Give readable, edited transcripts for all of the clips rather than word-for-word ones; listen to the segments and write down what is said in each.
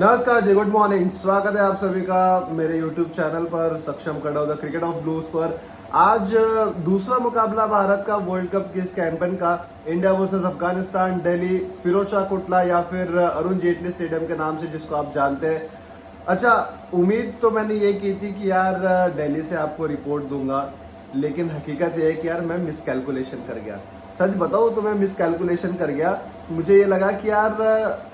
नमस्कार जी, good morning. स्वागत है आप सभी का मेरे YouTube चैनल पर सक्षम द क्रिकेट ऑफ ब्लूज पर। आज दूसरा मुकाबला भारत का वर्ल्ड कप के इस कैंपेन का, इंडिया वर्सेस अफगानिस्तान, दिल्ली फिरोज शाह कोटला या फिर अरुण जेटली स्टेडियम के नाम से जिसको आप जानते हैं। अच्छा, उम्मीद तो मैंने ये की थी कि यार दिल्ली से आपको रिपोर्ट दूंगा, लेकिन हकीकत ये है कि यार मैं मिसकैलकुलेशन कर गया। सच बताऊं तो मैं मिसकैलकुलेशन कर गया। मुझे ये लगा कि यार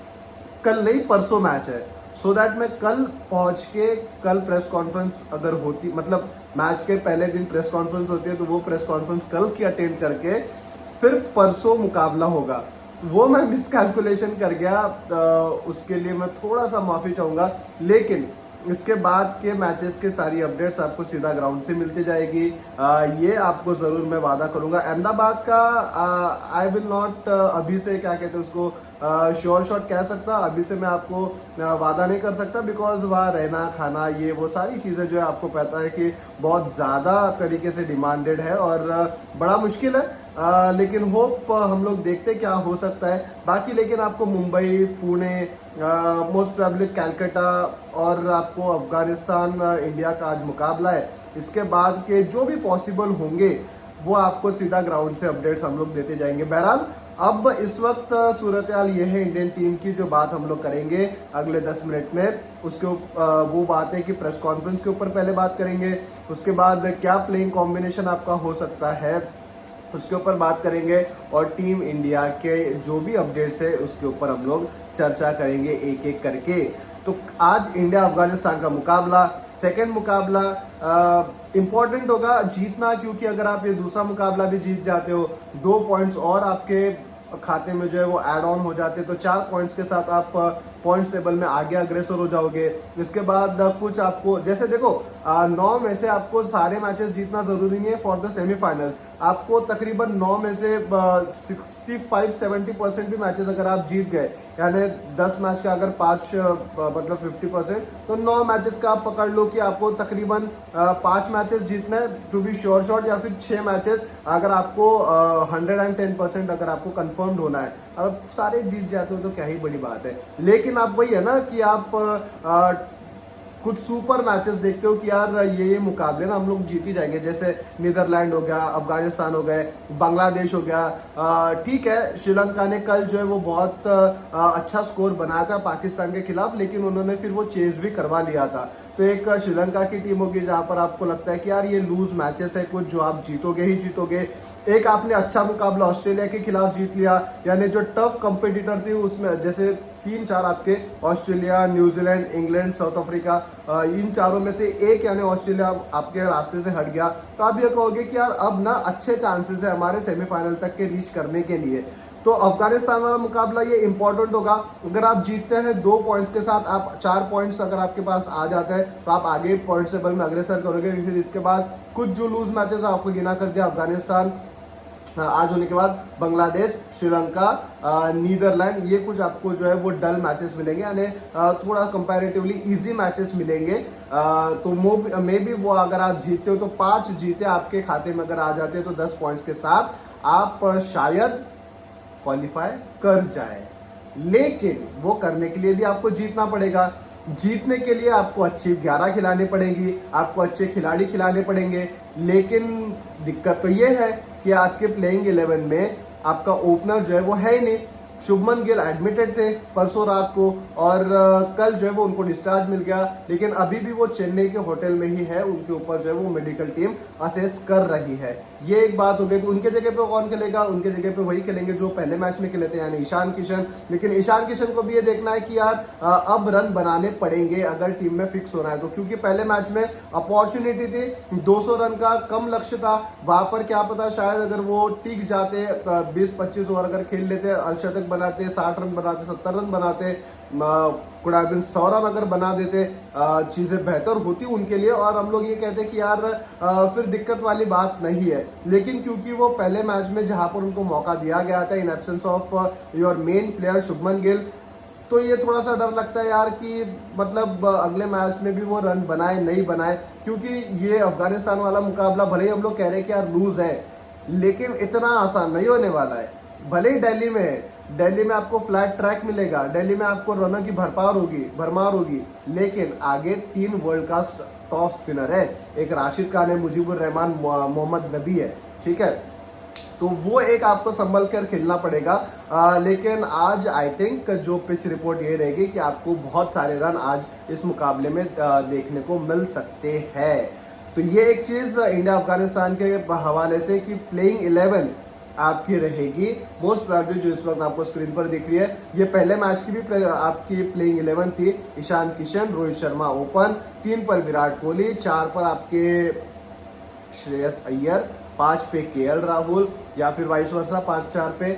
कल नहीं परसों मैच है, सो दैट मैं कल पहुंच के कल प्रेस कॉन्फ्रेंस अगर होती, मतलब मैच के पहले दिन प्रेस कॉन्फ्रेंस होती है तो वो प्रेस कॉन्फ्रेंस कल की अटेंड करके फिर परसों मुकाबला होगा। वो मैं मिसकैलकुलेशन कर गया। उसके लिए मैं थोड़ा सा माफी चाहूंगा, लेकिन इसके बाद के मैचेस के सारी अपडेट्स आपको सीधा ग्राउंड से मिलती जाएगी। ये आपको जरूर मैं वादा करूंगा। अहमदाबाद का आई विल नॉट अभी से क्या कहते हैं उसको श्योर शॉट कह सकता, अभी से मैं आपको वादा नहीं कर सकता, बिकॉज वहाँ रहना खाना ये वो सारी चीज़ें जो है आपको पता है कि बहुत ज़्यादा तरीके से डिमांडेड है और बड़ा मुश्किल है। लेकिन होप हम लोग देखते क्या हो सकता है बाकी। लेकिन आपको मुंबई, पुणे, मोस्ट प्रोबेबली कैलकाटा और आपको अफगानिस्तान इंडिया का आज मुकाबला है, इसके बाद के जो भी पॉसिबल होंगे वो आपको सीधा ग्राउंड से अपडेट्स हम लोग देते जाएंगे। बहरहाल अब इस वक्त सूरत हाल ये है इंडियन टीम की, जो बात हम लोग करेंगे अगले 10 मिनट में उसके वो बात है कि प्रेस कॉन्फ्रेंस के ऊपर पहले बात करेंगे, उसके बाद क्या प्लेइंग कॉम्बिनेशन आपका हो सकता है उसके ऊपर बात करेंगे, और टीम इंडिया के जो भी अपडेट्स है उसके ऊपर हम लोग चर्चा करेंगे एक एक करके। तो आज इंडिया अफगानिस्तान का मुकाबला, सेकंड मुकाबला इंपॉर्टेंट होगा जीतना, क्योंकि अगर आप ये दूसरा मुकाबला भी जीत जाते हो, 2 पॉइंट्स और आपके खाते में जो है वो ऐड ऑन हो जाते, तो 4 पॉइंट्स के साथ आप पॉइंट्स टेबल में आगे अग्रेसर हो जाओगे। इसके बाद कुछ आपको जैसे देखो 9 में से आपको सारे मैचेस जीतना जरूरी नहीं है फॉर द सेमीफाइनल्स। आपको तकरीबन 9 में से 65-70% भी मैचेस अगर आप जीत गए, यानी 10 मैच का अगर 5 मतलब 50%, तो 9 मैचेस का आप पकड़ लो कि आपको तकरीबन 5 मैचेस जीतना है टू बी श्योर शॉट, या फिर 6 मैचेस अगर आपको 110% अगर आपको कंफर्म्ड होना है। अब सारे जीत जाते हो तो क्या ही बड़ी बात है। लेकिन आप वही है ना कि आप कुछ सुपर मैचेस देखते हो कि यार ये मुकाबले ना हम लोग जीत ही जाएंगे, जैसे नीदरलैंड हो गया, अफगानिस्तान हो गए, बांग्लादेश हो गया। ठीक है, श्रीलंका ने कल जो है वो बहुत अच्छा स्कोर बनाया था पाकिस्तान के खिलाफ, लेकिन उन्होंने फिर वो चेज भी करवा लिया था। तो एक श्रीलंका की टीम होगी जहां पर आपको लगता है कि यार ये लूज मैचेस है कुछ, जो आप जीतोगे ही जीतोगे। एक आपने अच्छा मुकाबला ऑस्ट्रेलिया के खिलाफ जीत लिया, यानी जो टफ कंपटीटर थी उसमें जैसे 3-4 आपके Australia, New Zealand, England, South Africa, इन चारों में से एक यानी ऑस्ट्रेलिया आपके रास्ते से हट गया, तो आप ये कहोगे कि यार अब ना अच्छे चांसेस है हमारे सेमीफाइनल तक के रीच करने के लिए। तो अफगानिस्तान वाला मुकाबला ये इंपॉर्टेंट होगा। अगर आप जीतते हैं 2 पॉइंट्स के साथ, आप 4 पॉइंट्स अगर आपके पास आ जाते हैं तो आप आगे पॉइंट टेबल में अग्रेसर करोगे। फिर इसके बाद कुछ जो लूज मैचेस आपको गिना कर दिया, अफगानिस्तान आज होने के बाद बांग्लादेश, श्रीलंका, नीदरलैंड, ये कुछ आपको जो है वो डल मैचेस मिलेंगे, यानी थोड़ा कंपैरेटिवली इजी मैचेस मिलेंगे। तो मे बी वो अगर आप जीतते हो तो 5 जीते आपके खाते में अगर आ जाते हैं तो 10 पॉइंट्स के साथ आप शायद क्वालिफाई कर जाए। लेकिन वो करने के लिए भी आपको जीतना पड़ेगा। जीतने के लिए आपको अच्छी 11 खिलानी पड़ेंगी, आपको अच्छे खिलाड़ी खिलाने पड़ेंगे। लेकिन दिक्कत तो ये है कि आपके प्लेइंग 11 में आपका ओपनर जो है वो है ही नहीं। शुभमन गिल एडमिटेड थे परसों रात को, और कल जो है वो उनको डिस्चार्ज मिल गया, लेकिन अभी भी वो चेन्नई के होटल में ही है। उनके ऊपर जो है वो मेडिकल टीम असेस कर रही है। ये एक बात हो गई कि उनके जगह पे कौन खेलेगा, उनके जगह पे वही खेलेंगे जो पहले मैच में खेले थे, यानी ईशान किशन। लेकिन ईशान किशन को भी ये देखना है कि यार अब रन बनाने पड़ेंगे अगर टीम में फिक्स होना है तो, क्योंकि पहले मैच में अपॉर्चुनिटी थी, 200 रन का कम लक्ष्य था, वहां पर क्या पता शायद अगर वो टिक जाते, 20-25 ओवर अगर खेल लेते, अर्धशतक बनाते, 60 रन बनाते, 70 रन बनाते, कुड़ाबिन 100 रन अगर बना देते, चीज़ें बेहतर होती उनके लिए, और हम लोग ये कहते कि यार फिर दिक्कत वाली बात नहीं है। लेकिन क्योंकि वो पहले मैच में जहां पर उनको मौका दिया गया था in absence of your main player Shubman Gill, तो ये थोड़ा सा डर लगता है यार कि मतलब अगले मैच में भी वो रन बनाए नहीं बनाए, क्योंकि ये अफगानिस्तान वाला मुकाबला भले ही हम लोग कह रहे हैं कि यार लूज है, लेकिन इतना आसान नहीं होने वाला है। भले ही दिल्ली में है, दिल्ली में आपको फ्लैट ट्रैक मिलेगा, दिल्ली में आपको रनों की भरमार होगी, लेकिन आगे 3 वर्ल्ड का टॉप स्पिनर है, एक राशिद खान है, मुजीबुर रहमान, मोहम्मद नबी है, ठीक है। तो वो एक आपको संभल कर खेलना पड़ेगा। लेकिन आज आई थिंक जो पिच रिपोर्ट ये रहेगी कि आपको बहुत सारे रन आज इस मुकाबले में देखने को मिल सकते हैं। तो ये एक चीज़ इंडिया अफगानिस्तान के हवाले से कि प्लेइंग 11 आपकी रहेगी मोस्ट प्रोबेबली जो इस वक्त आपको स्क्रीन पर दिख रही है। ये पहले मैच की भी आपकी प्लेइंग 11 थी। ईशान किशन, रोहित शर्मा ओपन, 3 पर विराट कोहली, 4 पर आपके श्रेयस अय्यर, 5 पे केएल राहुल या फिर वाइस वर्सा 5-4 पे,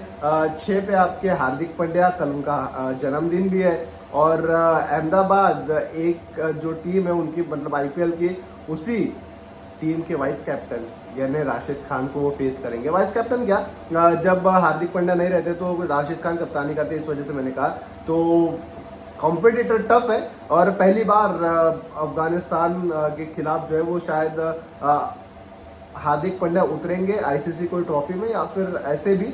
6 पे आपके हार्दिक पांड्या, कल उनका जन्मदिन भी है। और अहमदाबाद एक जो टीम है उनकी मतलब आईपीएल की, उसी टीम के वाइस कैप्टन यानी राशिद खान को वो फेस करेंगे। वाइस कैप्टन क्या, जब हार्दिक पांड्या नहीं रहते तो राशिद खान कप्तानी करते, इस वजह से मैंने कहा। तो कॉम्पिटिटर टफ है और पहली बार अफगानिस्तान के खिलाफ जो है वो शायद हार्दिक पांड्या उतरेंगे आईसीसी कोई ट्रॉफी में या फिर ऐसे भी।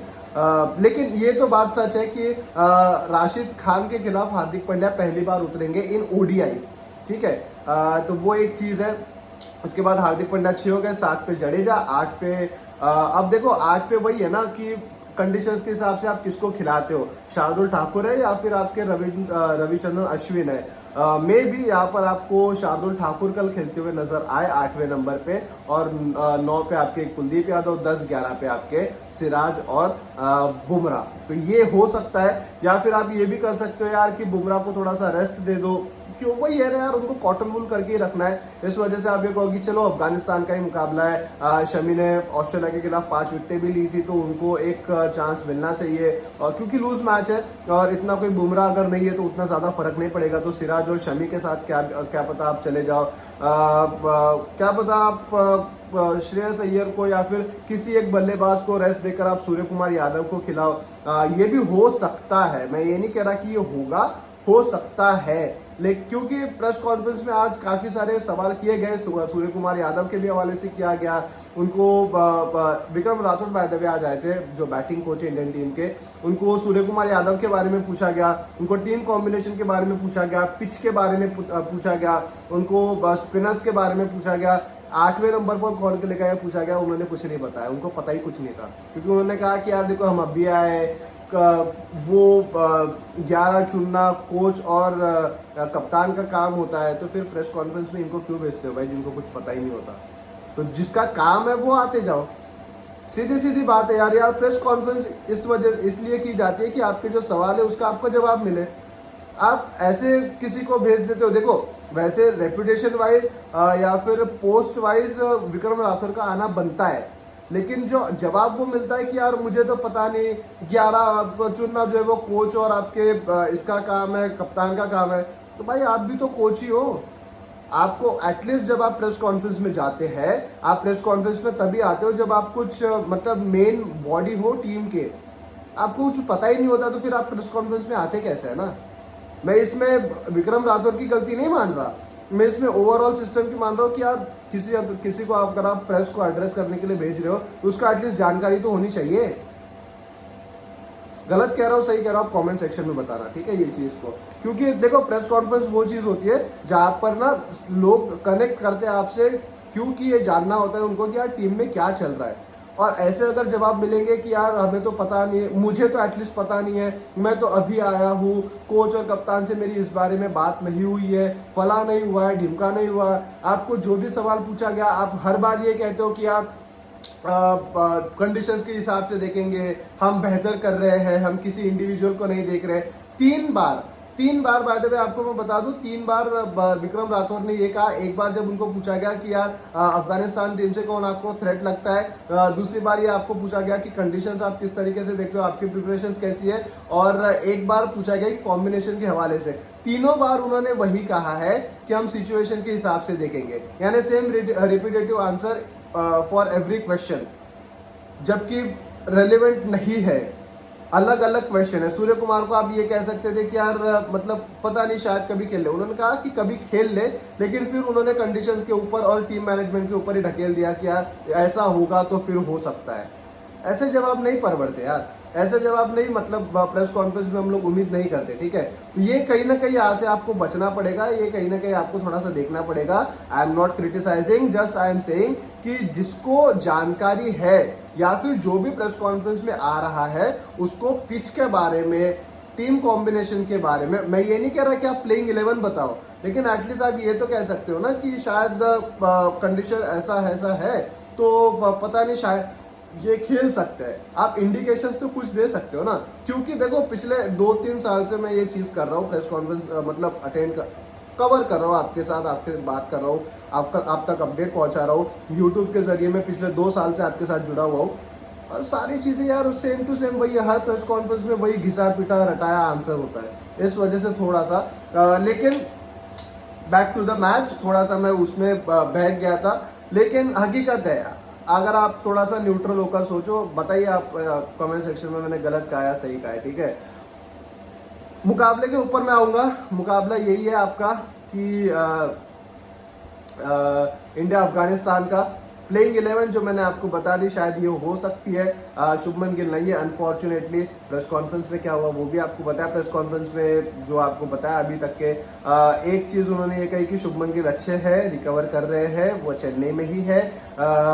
लेकिन ये तो बात सच है कि राशिद खान के खिलाफ हार्दिक पांड्या पहली बार उतरेंगे इन ओडीआईज, ठीक है। तो वो एक चीज़ है। उसके बाद हार्दिक पांड्या 6 हो गए, 7 पे जडेजा, 8 पे अब देखो 8 पे वही है ना कि कंडीशंस के हिसाब से आप किसको खिलाते हो, शार्दुल ठाकुर है या फिर आपके रविचंद्रन अश्विन है। मे भी यहाँ पर आपको शार्दुल ठाकुर कल खेलते हुए नजर आए 8वें नंबर पे, और 9 पे आपके कुलदीप यादव, 10-11 पे आपके सिराज और बुमराह। तो ये हो सकता है, या फिर आप ये भी कर सकते हो यार कि बुमराह को थोड़ा सा रेस्ट दे दो, क्यों वही है ना यार, उनको कॉटन वूल करके ही रखना है। इस वजह से आप ये कहो कि चलो अफगानिस्तान का ही मुकाबला है, शमी ने ऑस्ट्रेलिया के खिलाफ 5 विकेटें भी ली थी तो उनको एक चांस मिलना चाहिए, और क्योंकि लूज मैच है और इतना कोई बुमराह अगर नहीं है तो उतना ज़्यादा फर्क नहीं पड़ेगा। तो सिराज और शमी के साथ क्या पता आप चले जाओ, क्या पता आप श्रेयस अय्यर को या फिर किसी एक बल्लेबाज को रेस्ट देकर आप सूर्य कुमार यादव को खिलाओ, ये भी हो सकता है। मैं ये नहीं कह रहा कि ये होगा, हो सकता है। लेकिन क्योंकि प्रेस कॉन्फ्रेंस में आज काफ़ी सारे सवाल किए गए, सूर्य कुमार यादव के भी हवाले से किया गया उनको। Vikram Rathore by the way आज आए थे जो बैटिंग कोच है इंडियन टीम के, उनको सूर्य कुमार यादव के बारे में पूछा गया, उनको टीम कॉम्बिनेशन के बारे में पूछा गया, पिच के बारे में पूछा गया, उनको स्पिनर्स के बारे में पूछा गया, 8वें नंबर पर कौन के लेकर पूछा गया, उन्होंने कुछ नहीं बताया, उनको पता ही कुछ नहीं था। क्योंकि उन्होंने कहा कि यार देखो हम अभी आए, वो 11 चुनना कोच और कप्तान का काम होता है, तो फिर प्रेस कॉन्फ्रेंस में इनको क्यों भेजते हो भाई जिनको कुछ पता ही नहीं होता। तो जिसका काम है वो आते जाओ, सीधी सीधी बात है यार। प्रेस कॉन्फ्रेंस इसलिए की जाती है कि आपके जो सवाल है उसका आपको जवाब मिले। आप ऐसे किसी को भेज देते हो, देखो वैसे रेपुटेशन वाइज या फिर पोस्ट वाइज विक्रम राठौर का आना बनता है, लेकिन जो जवाब वो मिलता है कि यार मुझे तो पता नहीं, 11 चुनना जो है वो कोच और आपके इसका काम है, कप्तान का काम है। तो भाई आप भी तो कोच ही हो। आपको एटलीस्ट जब आप प्रेस कॉन्फ्रेंस में जाते हैं, आप प्रेस कॉन्फ्रेंस में तभी आते हो जब आप कुछ मतलब मेन बॉडी हो टीम के। आपको कुछ पता ही नहीं होता तो फिर आप प्रेस कॉन्फ्रेंस में आते कैसे है ना। मैं इसमें विक्रम राठौर की गलती नहीं मान रहा, मैं इसमें ओवरऑल सिस्टम की मान रहा हूँ कि यार किसी को अगर आप प्रेस को एड्रेस करने के लिए भेज रहे हो तो उसका एटलीस्ट जानकारी तो होनी चाहिए। गलत कह रहा हूँ सही कह रहा हूँ, आप कमेंट सेक्शन में बताना, ठीक है ये चीज़ को। क्योंकि देखो प्रेस कॉन्फ्रेंस वो चीज़ होती है जहाँ पर ना लोग कनेक्ट करते हैं आपसे, क्योंकि ये जानना होता है उनको कि यार टीम में क्या चल रहा है। और ऐसे अगर जवाब मिलेंगे कि यार हमें तो पता नहीं है, मुझे तो एटलीस्ट पता नहीं है, मैं तो अभी आया हूँ, कोच और कप्तान से मेरी इस बारे में बात नहीं हुई है, फला नहीं हुआ है, ढिमका नहीं हुआ, आपको जो भी सवाल पूछा गया आप हर बार ये कहते हो कि आप कंडीशंस के हिसाब से देखेंगे, हम बेहतर कर रहे हैं, हम किसी इंडिविजुअल को नहीं देख रहे। 3 बार बाय द वे आपको मैं बता दूं, 3 बार विक्रम राठौर ने ये कहा। एक बार जब उनको पूछा गया कि यार अफगानिस्तान टीम से कौन आपको थ्रेट लगता है, दूसरी बार ये आपको पूछा गया कि कंडीशंस आप किस तरीके से देखते हो, आपकी प्रिपरेशंस कैसी है, और एक बार पूछा गया कि कॉम्बिनेशन के हवाले से। तीनों बार उन्होंने वही कहा है कि हम सिचुएशन के हिसाब से देखेंगे, यानी same repetitive answer for every question, जबकि रेलिवेंट नहीं है, अलग अलग क्वेश्चन है। सूर्य कुमार को आप ये कह सकते थे कि यार मतलब पता नहीं शायद कभी खेल ले, उन्होंने कहा कि कभी खेल ले, लेकिन फिर उन्होंने कंडीशंस के ऊपर और टीम मैनेजमेंट के ऊपर ही ढकेल दिया कि यार ऐसा होगा तो फिर हो सकता है। ऐसे जवाब नहीं परवड़ते यार। ऐसे जवाब नहीं, मतलब प्रेस कॉन्फ्रेंस में हम लोग उम्मीद नहीं करते, ठीक है। तो ये कहीं ना कहीं यहाँ से आपको बचना पड़ेगा, ये कहीं ना कहीं आपको थोड़ा सा देखना पड़ेगा। I am not criticising, just I am saying कि जिसको जानकारी है या फिर जो भी प्रेस कॉन्फ्रेंस में आ रहा है उसको पिच के बारे में, टीम कॉम्बिनेशन के बारे में, मैं ये नहीं कह रहा कि आप प्लेइंग 11 बताओ, लेकिन एटलीस्ट आप ये तो कह सकते हो ना कि शायद कंडीशन ऐसा है तो पता नहीं शायद ये खेल सकते हैं। आप इंडिकेशंस तो कुछ दे सकते हो ना, क्योंकि देखो पिछले 2-3 साल से मैं ये चीज़ कर रहा हूँ, प्रेस कॉन्फ्रेंस मतलब कवर कर रहा हूँ आपके साथ, आपके बात कर रहा हूँ, आप तक अपडेट पहुँचा रहा हूँ यूट्यूब के जरिए। मैं पिछले 2 साल से आपके साथ जुड़ा हुआ हूँ और सारी चीज़ें यार सेम टू सेम वही, हर प्रेस कॉन्फ्रेंस में वही घिसा पिटा रटाया आंसर होता है। इस वजह से थोड़ा सा लेकिन बैक टू द मैच, थोड़ा सा मैं उसमें बहक गया था। लेकिन हकीकत है, अगर आप थोड़ा सा न्यूट्रल होकर सोचो, बताइए आप कमेंट सेक्शन में मैंने गलत कहा या सही कहा है, ठीक है। मुकाबले के ऊपर मैं आऊँगा। मुकाबला यही है आपका कि इंडिया अफगानिस्तान का प्लेइंग 11 जो मैंने आपको बता दी, शायद ये हो सकती है। शुभमन गिल नहीं है अनफॉर्चुनेटली। प्रेस कॉन्फ्रेंस में क्या हुआ वो भी आपको बताया। प्रेस कॉन्फ्रेंस में जो आपको बताया अभी तक के एक चीज़ उन्होंने ये कही कि शुभमन गिल अच्छे हैं, रिकवर कर रहे हैं, वो चेन्नई में ही है,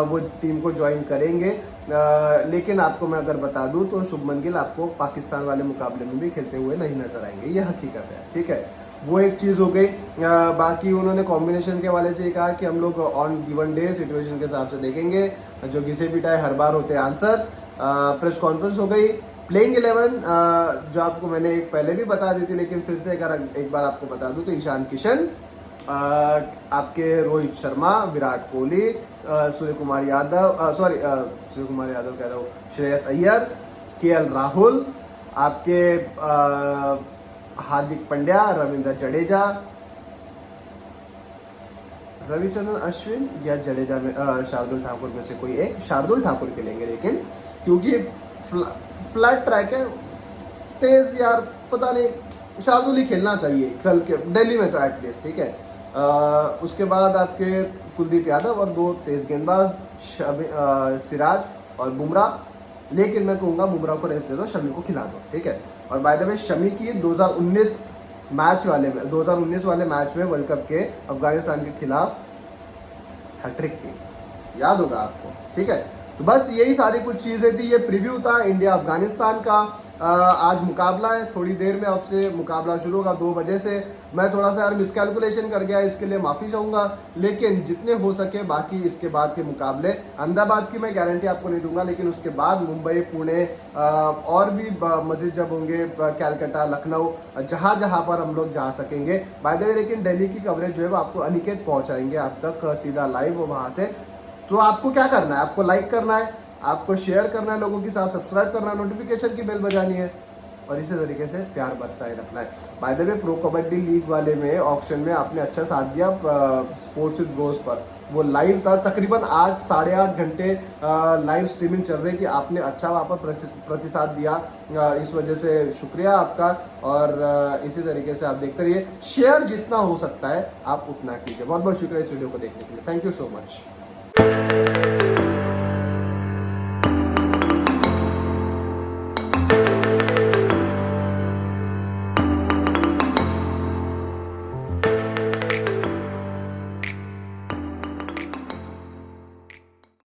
वो टीम को ज्वाइन करेंगे। लेकिन आपको मैं अगर बता दूं तो शुभमन गिल आपको पाकिस्तान वाले मुकाबले में भी खेलते हुए नहीं नजर आएंगे, ये हकीकत है, ठीक है। वो एक चीज़ हो गई। बाकी उन्होंने कॉम्बिनेशन के हवाले से कहा कि हम लोग ऑन गिवन डे सिचुएशन के हिसाब से देखेंगे, जो घिसे पिटाए हर बार होते हैं आंसर्स। प्रेस कॉन्फ्रेंस हो गई। प्लेइंग 11 जो आपको मैंने एक पहले भी बता दी थी, लेकिन फिर से अगर एक बार आपको बता दूं तो ईशान किशन, आपके रोहित शर्मा, विराट कोहली, सूर्य कुमार यादव कह रहा हूँ, श्रेयस अय्यर, केएल राहुल, आपके हार्दिक पांड्या, रविंद्र जडेजा, रविचंद्रन अश्विन या जडेजा में शार्दुल ठाकुर में से कोई एक, शार्दुल ठाकुर खेलेंगे, लेकिन क्योंकि फ्लैट ट्रैक है, तेज यार पता नहीं, शार्दुल ही खेलना चाहिए कल के दिल्ली में तो एटलीस्ट, ठीक है। उसके बाद आपके कुलदीप यादव और 2 तेज गेंदबाज सिराज और बुमराह, लेकिन मैं कहूँगा बुमराह को रेस्ट दे दो, शमी को खिला दो, ठीक है। और बाय द वे शमी की 2019 वाले मैच में वर्ल्ड कप के अफगानिस्तान के खिलाफ हैट्रिक थी, याद होगा आपको, ठीक है। तो बस यही सारी कुछ चीज़ें थी, ये प्रीव्यू था इंडिया अफगानिस्तान का। आज मुकाबला है, थोड़ी देर में आपसे मुकाबला शुरू होगा 2 बजे से। मैं थोड़ा सा यार मिसकैलकुलेशन कर गया, इसके लिए माफ़ी चाहूँगा, लेकिन जितने हो सके बाकी इसके बाद के मुकाबले, अहमदाबाद की मैं गारंटी आपको नहीं दूंगा, लेकिन उसके बाद मुंबई, पुणे और भी मस्जिद जब होंगे, कैलकाटा, लखनऊ, जहाँ जहाँ पर हम लोग जा सकेंगे। बाय द वे लेकिन दिल्ली की कवरेज जो है वो आपको अनिकेत पहुँचाएंगे आप तक सीधा लाइव वहाँ से। तो आपको क्या करना है, आपको लाइक करना है, आपको शेयर करना है लोगों के साथ, सब्सक्राइब करना है, नोटिफिकेशन की बेल बजानी है और इसी तरीके से प्यार बरसाए रखना है। By the way pro kabaddi league वाले में ऑक्शन में आपने अच्छा साथ दिया स्पोर्ट्स विद ब्रोस पर, वो लाइव था, तकरीबन 8 साढ़े 8 घंटे लाइव स्ट्रीमिंग चल रही थी, आपने अच्छा वहाँ पर प्रतिसाद दिया, इस वजह से शुक्रिया आपका। और इसी तरीके से आप देखते रहिए, शेयर जितना हो सकता है आप उतना कीजिए। बहुत बहुत शुक्रिया इस वीडियो को देखने के लिए, थैंक यू सो मच।